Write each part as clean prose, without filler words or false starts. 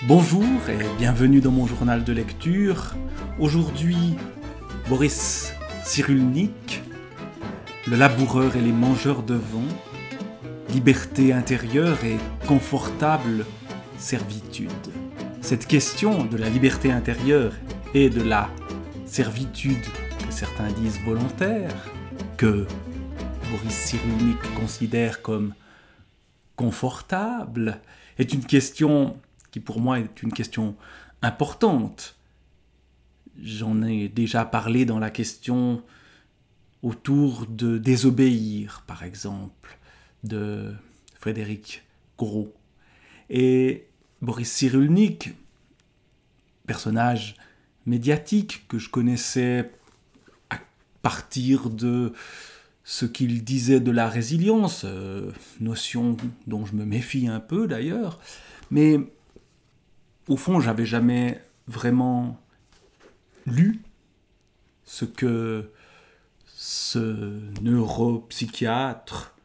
Bonjour et bienvenue dans mon journal de lecture. Aujourd'hui, Boris Cyrulnik, Le laboureur et les mangeurs de vent, liberté intérieure et confortable servitude. Cette question de la liberté intérieure et de la servitude que certains disent volontaire, que Boris Cyrulnik considère comme confortable, est une question qui pour moi est une question importante. J'en ai déjà parlé dans la question autour de désobéir, par exemple, de Frédéric Gros. Et Boris Cyrulnik, personnage médiatique que je connaissais à partir de ce qu'il disait de la résilience, notion dont je me méfie un peu d'ailleurs, mais au fond, j'avais jamais vraiment lu ce que ce neuropsychiatre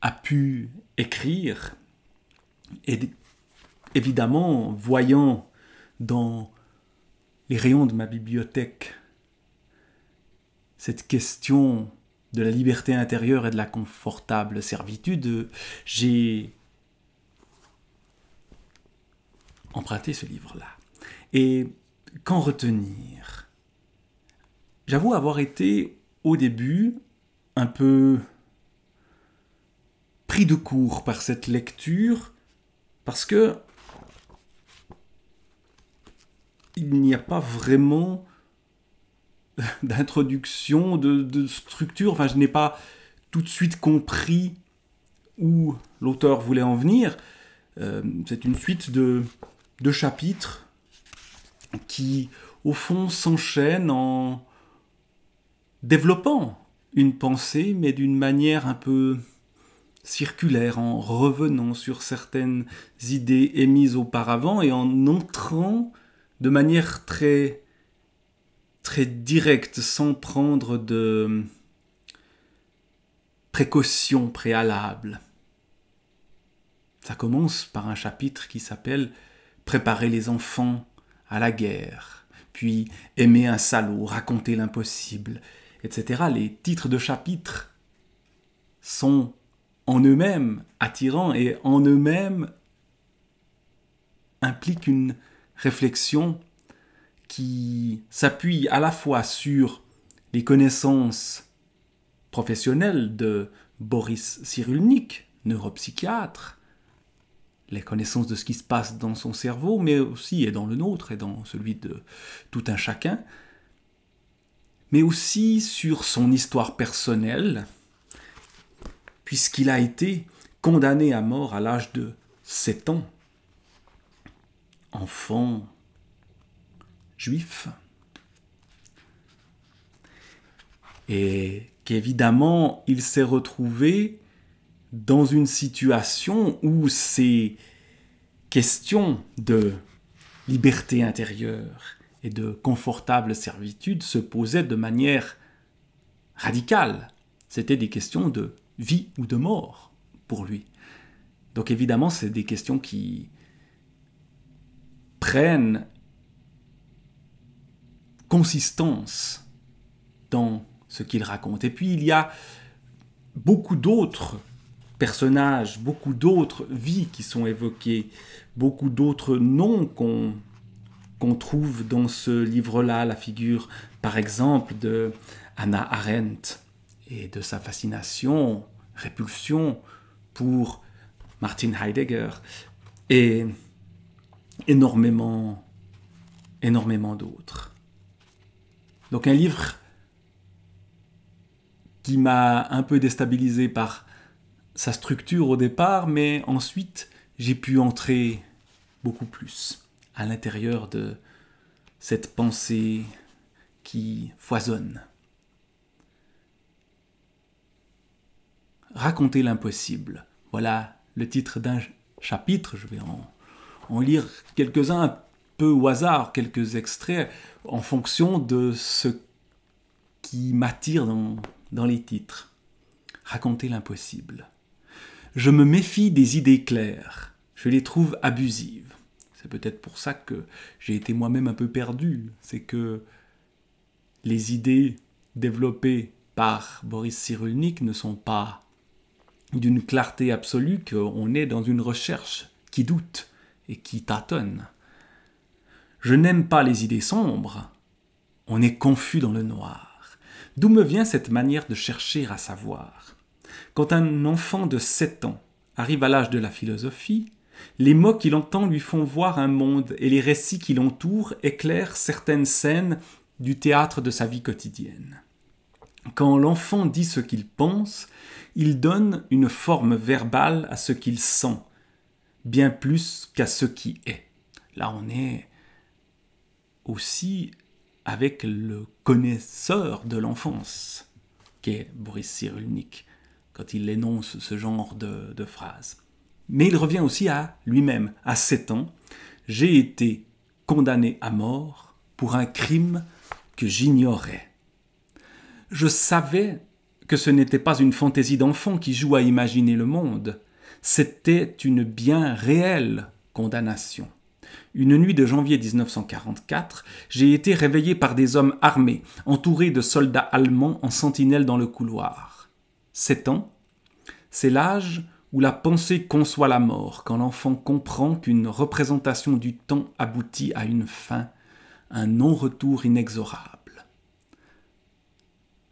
a pu écrire. Et évidemment, voyant dans les rayons de ma bibliothèque cette question de la liberté intérieure et de la confortable servitude, j'ai emprunté ce livre-là. Et qu'en retenir ? J'avoue avoir été, au début, un peu pris de court par cette lecture, parce que il n'y a pas vraiment d'introduction, de structure. Enfin, je n'ai pas tout de suite compris où l'auteur voulait en venir. C'est une suite de chapitres qui, au fond, s'enchaînent en développant une pensée, mais d'une manière un peu circulaire, en revenant sur certaines idées émises auparavant et en entrant de manière très directe, sans prendre de précautions préalables. Ça commence par un chapitre qui s'appelle « Préparer les enfants à la guerre », puis « Aimer un salaud, raconter l'impossible », etc. Les titres de chapitres sont en eux-mêmes attirants et en eux-mêmes impliquent une réflexion qui s'appuie à la fois sur les connaissances professionnelles de Boris Cyrulnik, neuropsychiatre, les connaissances de ce qui se passe dans son cerveau, mais aussi et dans le nôtre et dans celui de tout un chacun, mais aussi sur son histoire personnelle, puisqu'il a été condamné à mort à l'âge de 7 ans, enfant juif, et qu'évidemment il s'est retrouvé dans une situation où ces questions de liberté intérieure et de confortable servitude se posaient de manière radicale. C'était des questions de vie ou de mort pour lui. Donc évidemment, c'est des questions qui prennent consistance dans ce qu'il raconte. Et puis il y a beaucoup d'autres personnages, beaucoup d'autres vies qui sont évoquées, beaucoup d'autres noms qu'on trouve dans ce livre-là, la figure par exemple de Hannah Arendt et de sa fascination, répulsion pour Martin Heidegger et énormément d'autres. Donc un livre qui m'a un peu déstabilisé par sa structure au départ, mais ensuite j'ai pu entrer beaucoup plus à l'intérieur de cette pensée qui foisonne. Raconter l'impossible. Voilà le titre d'un chapitre. Je vais en lire quelques-uns un peu au hasard, quelques extraits, en fonction de ce qui m'attire dans les titres. Raconter l'impossible. Je me méfie des idées claires. je les trouve abusives. C'est peut-être pour ça que j'ai été moi-même un peu perdu. C'est que les idées développées par Boris Cyrulnik ne sont pas d'une clarté absolue, qu'on est dans une recherche qui doute et qui tâtonne. Je n'aime pas les idées sombres, on est confus dans le noir. D'où me vient cette manière de chercher à savoir? Quand un enfant de 7 ans arrive à l'âge de la philosophie, les mots qu'il entend lui font voir un monde et les récits qui l'entourent éclairent certaines scènes du théâtre de sa vie quotidienne. Quand l'enfant dit ce qu'il pense, il donne une forme verbale à ce qu'il sent, bien plus qu'à ce qui est. Là, on est aussi avec le connaisseur de l'enfance, qu'est Boris Cyrulnik, quand il énonce ce genre de phrases. Mais il revient aussi à lui-même. À 7 ans, j'ai été condamné à mort pour un crime que j'ignorais. Je savais que ce n'était pas une fantaisie d'enfant qui joue à imaginer le monde. C'était une bien réelle condamnation. Une nuit de janvier 1944, j'ai été réveillé par des hommes armés, entourés de soldats allemands en sentinelle dans le couloir. 7 ans, c'est l'âge où la pensée conçoit la mort, quand l'enfant comprend qu'une représentation du temps aboutit à une fin, un non-retour inexorable.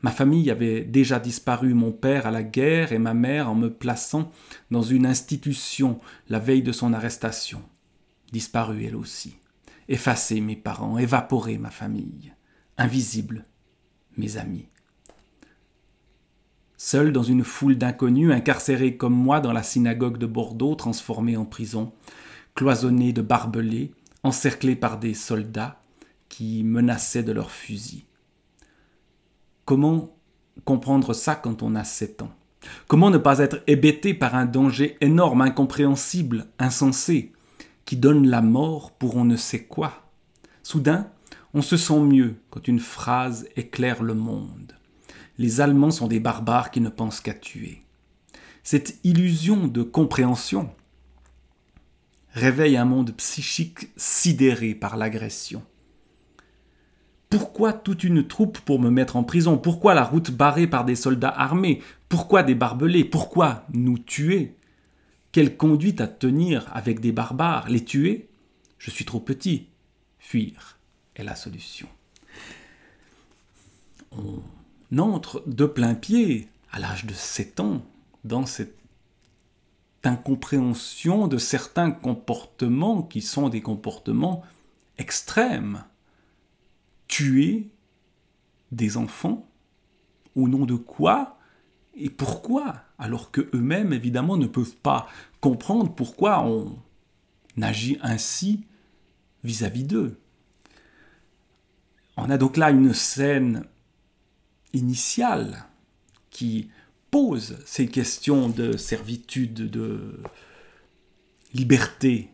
Ma famille avait déjà disparu, mon père à la guerre et ma mère en me plaçant dans une institution la veille de son arrestation. Disparue elle aussi. Effacés mes parents, évaporée ma famille. Invisibles mes amis. Seul dans une foule d'inconnus, incarcéré comme moi dans la synagogue de Bordeaux, transformée en prison, cloisonné de barbelés, encerclé par des soldats qui menaçaient de leurs fusils. Comment comprendre ça quand on a 7 ans? Comment ne pas être hébété par un danger énorme, incompréhensible, insensé, qui donne la mort pour on ne sait quoi? Soudain, on se sent mieux quand une phrase éclaire le monde. Les Allemands sont des barbares qui ne pensent qu'à tuer. Cette illusion de compréhension réveille un monde psychique sidéré par l'agression. Pourquoi toute une troupe pour me mettre en prison? Pourquoi la route barrée par des soldats armés? Pourquoi des barbelés? Pourquoi nous tuer? Quelle conduite à tenir avec des barbares? Les tuer? Je suis trop petit. Fuir est la solution. On entre de plein pied, à l'âge de 7 ans, dans cette incompréhension de certains comportements qui sont des comportements extrêmes. Tuer des enfants? Au nom de quoi? Et pourquoi? Alors qu'eux-mêmes, évidemment, ne peuvent pas comprendre pourquoi on agit ainsi vis-à-vis d'eux. On a donc là une scène initiale qui pose ces questions de servitude, de liberté.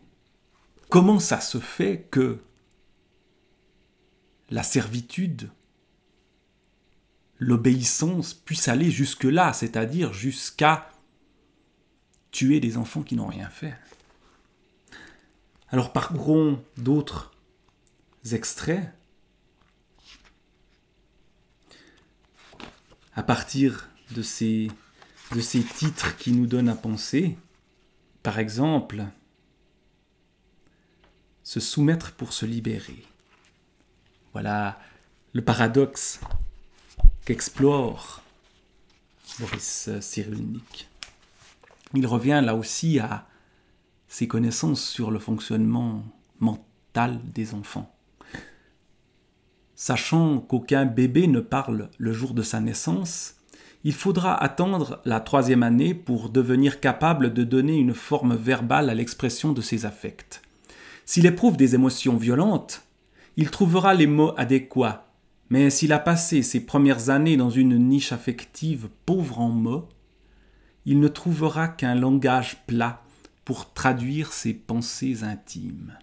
Comment ça se fait que la servitude, l'obéissance puisse aller jusque-là, c'est-à-dire jusqu'à tuer des enfants qui n'ont rien fait? Alors parcourons d'autres extraits à partir de ces titres qui nous donnent à penser. Par exemple, se soumettre pour se libérer. Voilà le paradoxe qu'explore Boris Cyrulnik. Il revient là aussi à ses connaissances sur le fonctionnement mental des enfants. Sachant qu'aucun bébé ne parle le jour de sa naissance, il faudra attendre la 3e année pour devenir capable de donner une forme verbale à l'expression de ses affects. S'il éprouve des émotions violentes, il trouvera les mots adéquats, mais s'il a passé ses premières années dans une niche affective pauvre en mots, il ne trouvera qu'un langage plat pour traduire ses pensées intimes.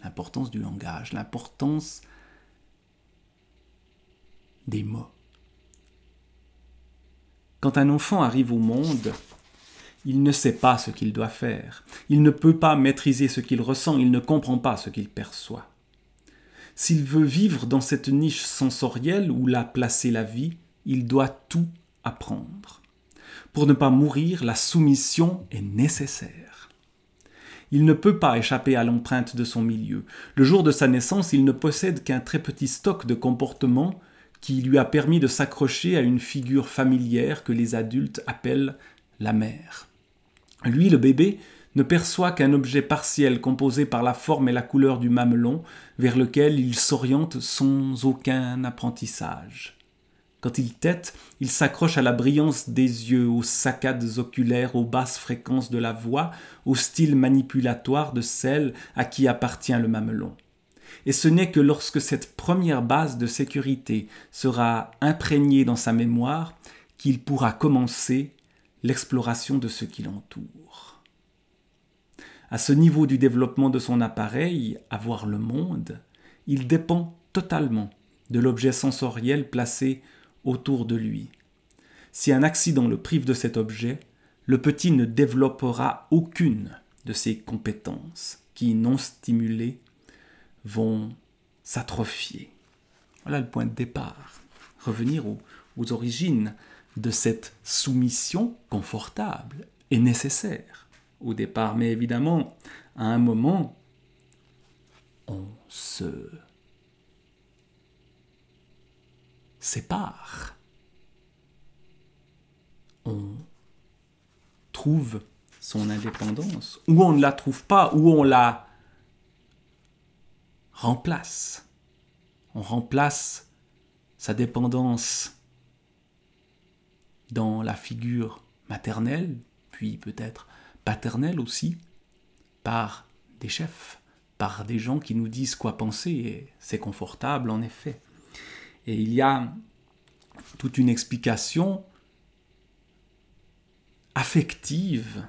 L'importance du langage, l'importance des mots. Quand un enfant arrive au monde, Il ne sait pas ce qu'il doit faire. Il ne peut pas maîtriser ce qu'il ressent. Il ne comprend pas ce qu'il perçoit. S'il veut vivre dans cette niche sensorielle où l'a placé la vie, il doit tout apprendre. Pour ne pas mourir, la soumission est nécessaire. Il ne peut pas échapper à l'empreinte de son milieu. Le jour de sa naissance, il ne possède qu'un très petit stock de comportements qui lui a permis de s'accrocher à une figure familière que les adultes appellent la mère. Lui, le bébé, ne perçoit qu'un objet partiel composé par la forme et la couleur du mamelon vers lequel il s'oriente sans aucun apprentissage. Quand il tète, il s'accroche à la brillance des yeux, aux saccades oculaires, aux basses fréquences de la voix, au style manipulatoire de celle à qui appartient le mamelon. Et ce n'est que lorsque cette première base de sécurité sera imprégnée dans sa mémoire qu'il pourra commencer l'exploration de ce qui l'entoure. À ce niveau du développement de son appareil, à voir le monde, il dépend totalement de l'objet sensoriel placé autour de lui. Si un accident le prive de cet objet, le petit ne développera aucune de ses compétences qui, non stimulées, vont s'atrophier. Voilà le point de départ. Revenir aux origines de cette soumission confortable et nécessaire au départ. Mais évidemment, à un moment, on se sépare. On trouve son indépendance, ou on ne la trouve pas, ou on la remplace. On remplace sa dépendance dans la figure maternelle, puis peut-être paternelle aussi, par des chefs, par des gens qui nous disent quoi penser, et c'est confortable en effet. Et il y a toute une explication affective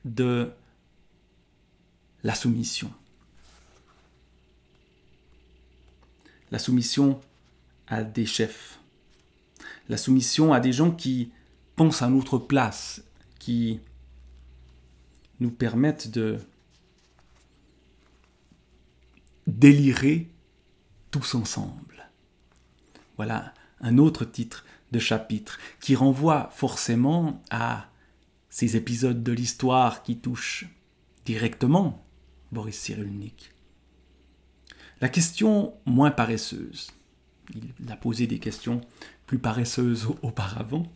de la soumission. La soumission à des chefs. La soumission à des gens qui pensent à notre place, qui nous permettent de délirer tous ensemble. Voilà un autre titre de chapitre qui renvoie forcément à ces épisodes de l'histoire qui touchent directement Boris Cyrulnik. La question moins paresseuse, il a posé des questions plus paresseuses auparavant,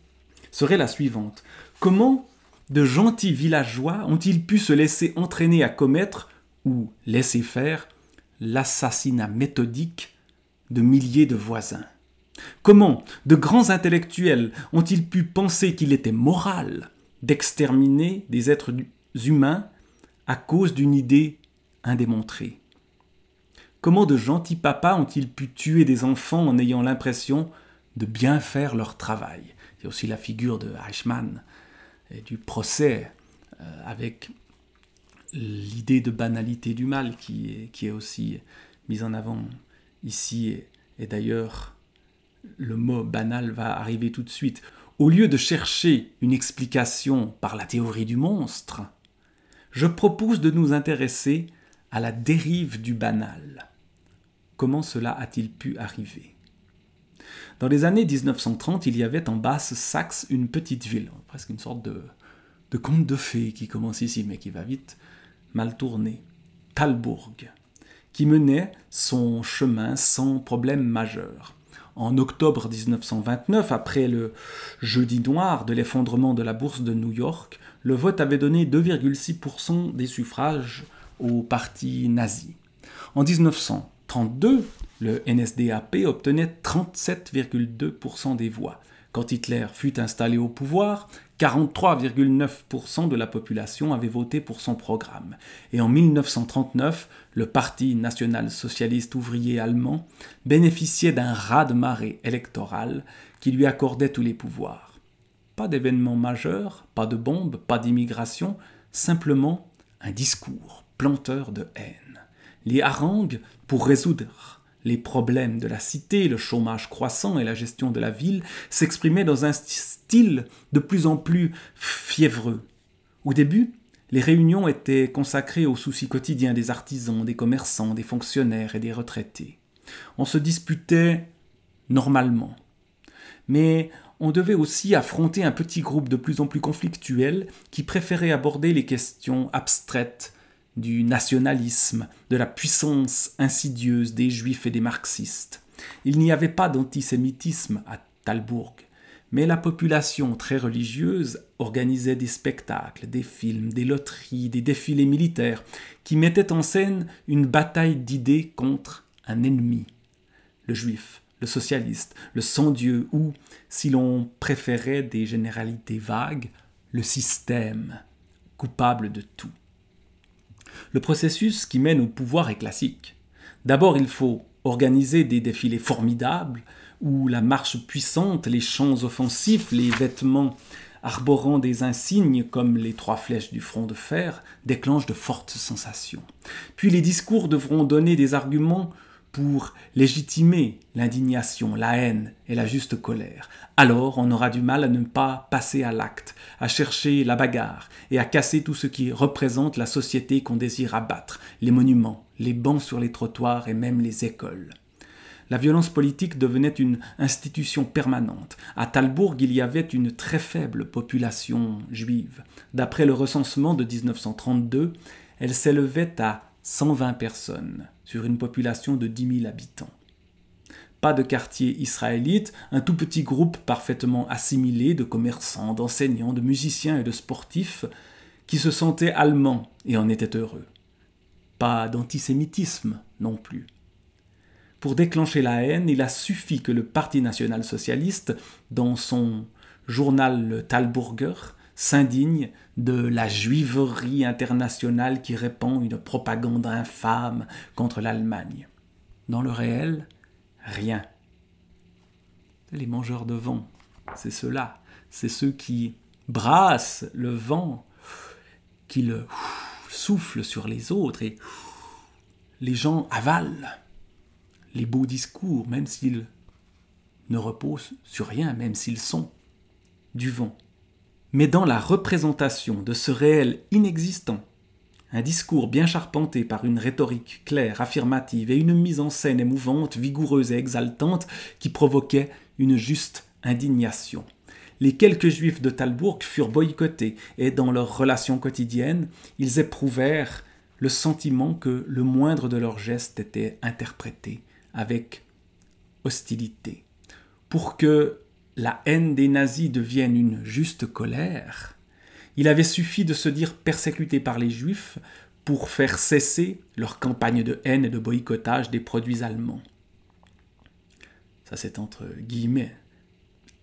serait la suivante. Comment de gentils villageois ont-ils pu se laisser entraîner à commettre ou laisser faire l'assassinat méthodique de milliers de voisins? Comment de grands intellectuels ont-ils pu penser qu'il était moral d'exterminer des êtres humains à cause d'une idée indémontrée? Comment de gentils papas ont-ils pu tuer des enfants en ayant l'impression de bien faire leur travail? Il y a aussi la figure de Eichmann et du procès avec l'idée de banalité du mal qui est aussi mise en avant ici. Et d'ailleurs, le mot banal va arriver tout de suite. Au lieu de chercher une explication par la théorie du monstre, je propose de nous intéresser à la dérive du banal. Comment cela a-t-il pu arriver? Dans les années 1930, il y avait en Basse-Saxe une petite ville, presque une sorte de conte de fées qui commence ici, mais qui va vite mal tourner, Talbourg, qui menait son chemin sans problème majeur. En octobre 1929, après le jeudi noir de l'effondrement de la bourse de New York, le vote avait donné 2,6% des suffrages au parti nazi. En 1932, le NSDAP obtenait 37,2% des voix. Quand Hitler fut installé au pouvoir, 43,9% de la population avait voté pour son programme. Et en 1939, le Parti national-socialiste ouvrier allemand bénéficiait d'un raz-de-marée électoral qui lui accordait tous les pouvoirs. Pas d'événement majeur, pas de bombe, pas d'immigration, simplement un discours planteur de haine. Les harangues pour résoudre les problèmes de la cité, le chômage croissant et la gestion de la ville s'exprimaient dans un style de plus en plus fiévreux. Au début, les réunions étaient consacrées aux soucis quotidiens des artisans, des commerçants, des fonctionnaires et des retraités. On se disputait normalement. Mais on devait aussi affronter un petit groupe de plus en plus conflictuel qui préférait aborder les questions abstraites du nationalisme, de la puissance insidieuse des juifs et des marxistes. Il n'y avait pas d'antisémitisme à Talbourg, mais la population très religieuse organisait des spectacles, des films, des loteries, des défilés militaires qui mettaient en scène une bataille d'idées contre un ennemi, le juif, le socialiste, le sans-Dieu ou, si l'on préférait des généralités vagues, le système, coupable de tout. Le processus qui mène au pouvoir est classique. D'abord, il faut organiser des défilés formidables où la marche puissante, les chants offensifs, les vêtements arborant des insignes comme les 3 flèches du front de fer déclenchent de fortes sensations. Puis les discours devront donner des arguments pour légitimer l'indignation, la haine et la juste colère. Alors on aura du mal à ne pas passer à l'acte, à chercher la bagarre et à casser tout ce qui représente la société qu'on désire abattre, les monuments, les bancs sur les trottoirs et même les écoles. La violence politique devenait une institution permanente. À Talbourg, il y avait une très faible population juive. D'après le recensement de 1932, elle s'élevait à 120 personnes sur une population de 10 000 habitants. Pas de quartier israélite, un tout petit groupe parfaitement assimilé de commerçants, d'enseignants, de musiciens et de sportifs qui se sentaient allemands et en étaient heureux. Pas d'antisémitisme non plus. Pour déclencher la haine, il a suffi que le Parti national-socialiste, dans son journal Le Talburger, s'indigne de la juiverie internationale qui répand une propagande infâme contre l'Allemagne. Dans le réel, rien. Les mangeurs de vent, c'est ceux-là. C'est ceux qui brassent le vent, qui le soufflent sur les autres et les gens avalent les beaux discours, même s'ils ne reposent sur rien, même s'ils sont du vent. Mais dans la représentation de ce réel inexistant, un discours bien charpenté par une rhétorique claire, affirmative et une mise en scène émouvante, vigoureuse et exaltante qui provoquait une juste indignation. Les quelques juifs de Talbourg furent boycottés et dans leurs relations quotidiennes, ils éprouvèrent le sentiment que le moindre de leurs gestes était interprété avec hostilité. Pour que la haine des nazis devienne une juste colère, il avait suffi de se dire persécutés par les juifs pour faire cesser leur campagne de haine et de boycottage des produits allemands. Ça c'est entre guillemets.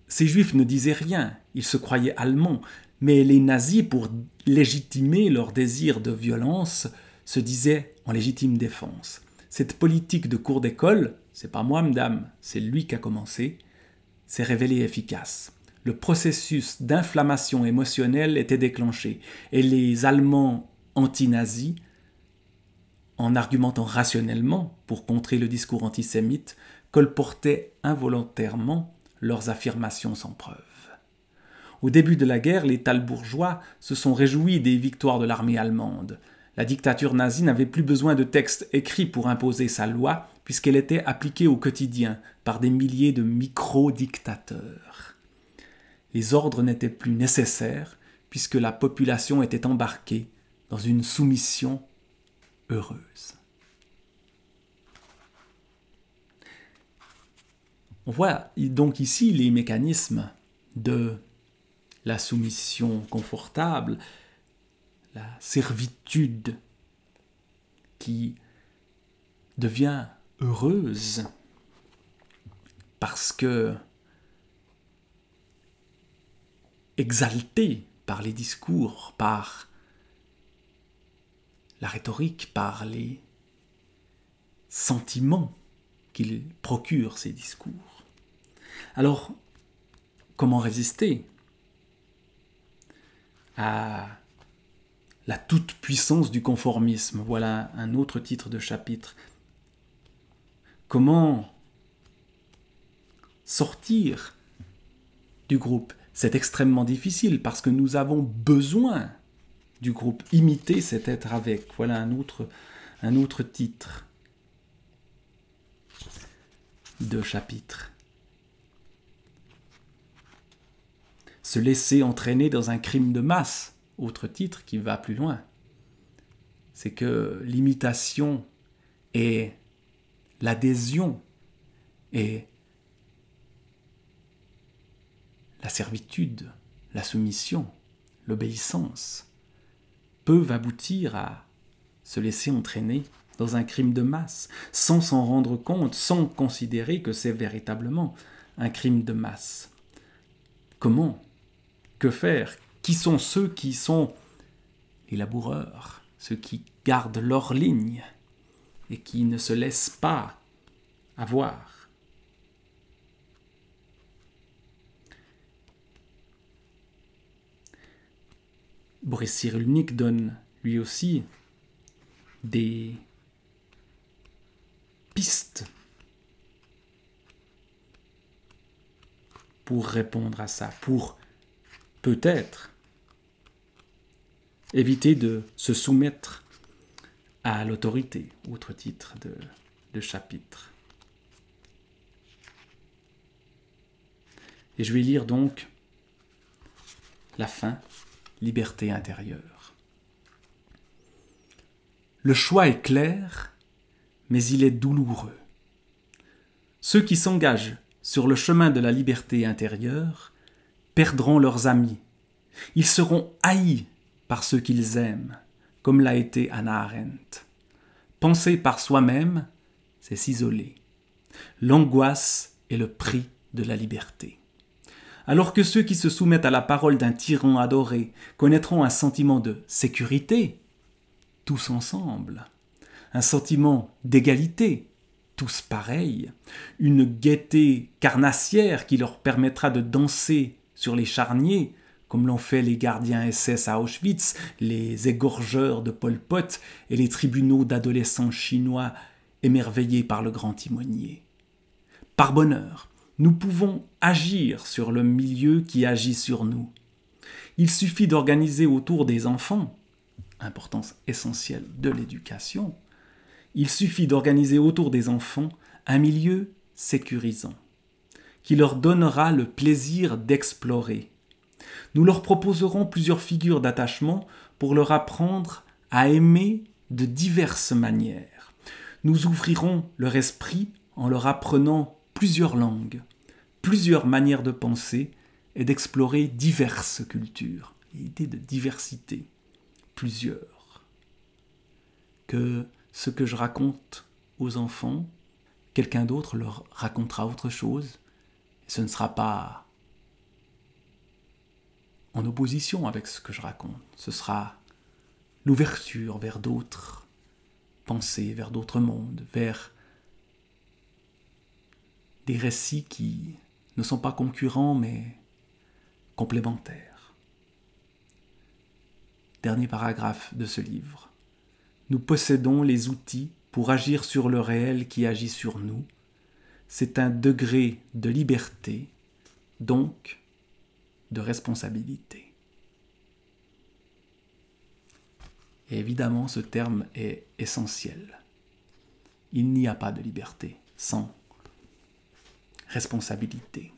Ces juifs ne disaient rien, ils se croyaient allemands, mais les nazis, pour légitimer leur désir de violence, se disaient en légitime défense. Cette politique de cours d'école, c'est pas moi, madame, c'est lui qui a commencé, s'est révélée efficace. Le processus d'inflammation émotionnelle était déclenché et les Allemands anti-nazis, en argumentant rationnellement pour contrer le discours antisémite, colportaient involontairement leurs affirmations sans preuve. Au début de la guerre, les Talbourgeois se sont réjouis des victoires de l'armée allemande. La dictature nazie n'avait plus besoin de textes écrits pour imposer sa loi, puisqu'elle était appliquée au quotidien par des milliers de micro-dictateurs. Les ordres n'étaient plus nécessaires, puisque la population était embarquée dans une soumission heureuse. On voit donc ici les mécanismes de la soumission confortable, la servitude qui devient heureuse parce que exaltée par les discours, par la rhétorique, par les sentiments qu'ils procurent ces discours. Alors, comment résister à la toute-puissance du conformisme? Voilà un autre titre de chapitre. Comment sortir du groupe? C'est extrêmement difficile parce que nous avons besoin du groupe. Imiter, c'est être avec. Voilà un autre titre de chapitre. Se laisser entraîner dans un crime de masse. Autre titre qui va plus loin. C'est que l'imitation et l'adhésion et la servitude, la soumission, l'obéissance peuvent aboutir à se laisser entraîner dans un crime de masse, sans s'en rendre compte, sans considérer que c'est véritablement un crime de masse. Comment? Que faire? Qui sont ceux qui sont les laboureurs, ceux qui gardent leur ligne et qui ne se laissent pas avoir? Boris Cyrulnik donne lui aussi des pistes pour répondre à ça, pour peut-être éviter de se soumettre à l'autorité, autre titre de chapitre. Et je vais lire donc la fin, liberté intérieure. Le choix est clair, mais il est douloureux. Ceux qui s'engagent sur le chemin de la liberté intérieure perdront leurs amis. Ils seront haïs par ceux qu'ils aiment, comme l'a été Hannah Arendt. Penser par soi-même, c'est s'isoler. L'angoisse est le prix de la liberté. Alors que ceux qui se soumettent à la parole d'un tyran adoré connaîtront un sentiment de sécurité, tous ensemble, un sentiment d'égalité, tous pareils, une gaieté carnassière qui leur permettra de danser sur les charniers, comme l'ont fait les gardiens SS à Auschwitz, les égorgeurs de Pol Pot et les tribunaux d'adolescents chinois émerveillés par le grand timonier. Par bonheur, nous pouvons agir sur le milieu qui agit sur nous. Il suffit d'organiser autour des enfants, importance essentielle de l'éducation, il suffit d'organiser autour des enfants un milieu sécurisant, qui leur donnera le plaisir d'explorer. Nous leur proposerons plusieurs figures d'attachement pour leur apprendre à aimer de diverses manières. Nous ouvrirons leur esprit en leur apprenant plusieurs langues, plusieurs manières de penser et d'explorer diverses cultures. L'idée de diversité, plusieurs. Que ce que je raconte aux enfants, quelqu'un d'autre leur racontera autre chose, et ce ne sera pas en opposition avec ce que je raconte. Ce sera l'ouverture vers d'autres pensées, vers d'autres mondes, vers des récits qui ne sont pas concurrents mais complémentaires. Dernier paragraphe de ce livre. Nous possédons les outils pour agir sur le réel qui agit sur nous. C'est un degré de liberté, donc de responsabilité. Et évidemment, ce terme est essentiel. Il n'y a pas de liberté sans responsabilité.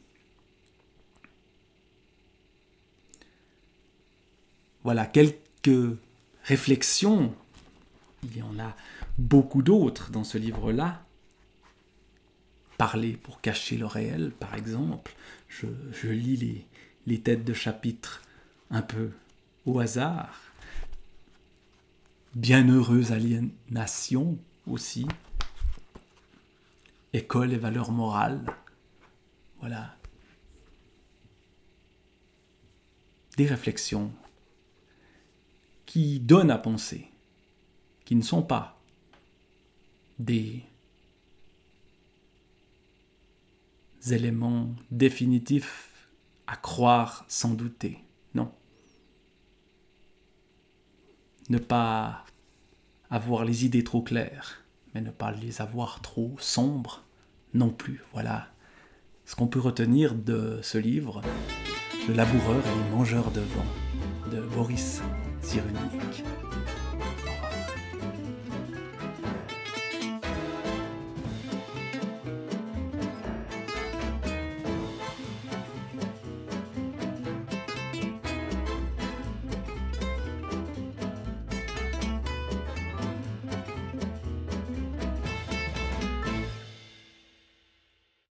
Voilà quelques réflexions. Il y en a beaucoup d'autres dans ce livre-là. Parler pour cacher le réel, par exemple. Je lis les têtes de chapitre un peu au hasard. Bienheureuse aliénation aussi. École et valeurs morales. Voilà. Des réflexions qui donnent à penser, qui ne sont pas des éléments définitifs à croire sans douter. Non. Ne pas avoir les idées trop claires, mais ne pas les avoir trop sombres non plus. Voilà ce qu'on peut retenir de ce livre, Le laboureur et les mangeurs de vent, de Boris Cyrulnik.